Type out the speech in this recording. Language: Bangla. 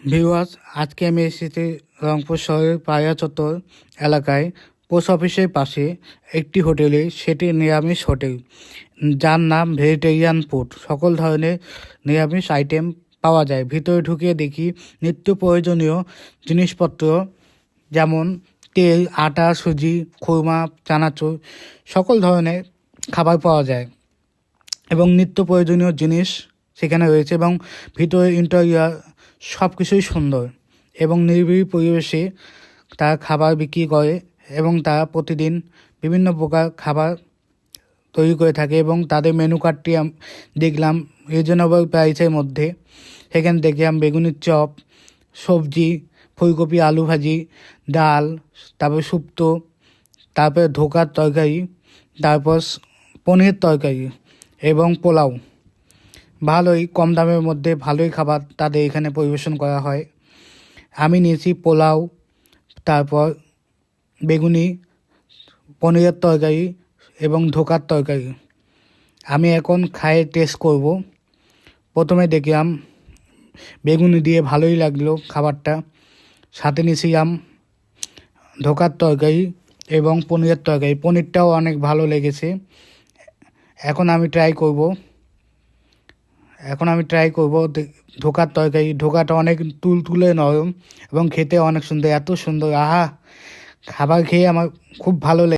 ভিউয়ার্স, আজকে আমি এসেছি রংপুর শহরের পায়রা চত্বর এলাকায় পোস্ট অফিসের পাশে একটি হোটেলে। সেটি নিরামিষ হোটেল, যার নাম ভেজিটেরিয়ান ফুড। সকল ধরনের নিরামিষ আইটেম পাওয়া যায়। ভিতরে ঢুকে দেখি নিত্য প্রয়োজনীয় জিনিসপত্র, যেমন তেল, আটা, সুজি, খুরমা, চানাচুর, সকল ধরনের খাবার পাওয়া যায় এবং নিত্য প্রয়োজনীয় জিনিস সেখানে রয়েছে। এবং ভিতরের ইন্টেরিয়র সব কিছুই সুন্দর এবং নিরিবিলি পরিবেশে তারা খাবার বিক্রি করে এবং তারা প্রতিদিন বিভিন্ন প্রকার খাবার তৈরি করে থাকে এবং তাদের মেনু কার্ডটি দেখলাম রিজনেবল প্রাইসের মধ্যে। সেখানে দেখলাম বেগুনের চপ, সবজি, ফুলকপি, আলু ভাজি, ডাল, তারপর শুক্তো, তারপরে ধোকার তরকারি, তারপর পনির তরকারি এবং পোলাও। ভালোই কম দামের মধ্যে ভালোই খাবার তাদের এখানে পরিবেশন করা হয়। আমি নিয়েছি পোলাও, তারপর বেগুনি, পনিরের তরকারি এবং ধোকার তরকারি। আমি এখন খায়ে টেস্ট করব। প্রথমে দেখলাম বেগুনি দিয়ে ভালোই লাগলো খাবারটা। সাথে নিয়েছিলাম ধোকার তরকারি এবং পনিরের তরকারি। পনিরটাও অনেক ভালো লেগেছে। এখন আমি ট্রাই করব ধোকার তরকারি। ধোকাটা অনেক তুলতুলে নরম এবং খেতে অনেক সুন্দর, এত সুন্দর, আহা! খাবার খেয়ে আমার খুব ভালো লেগে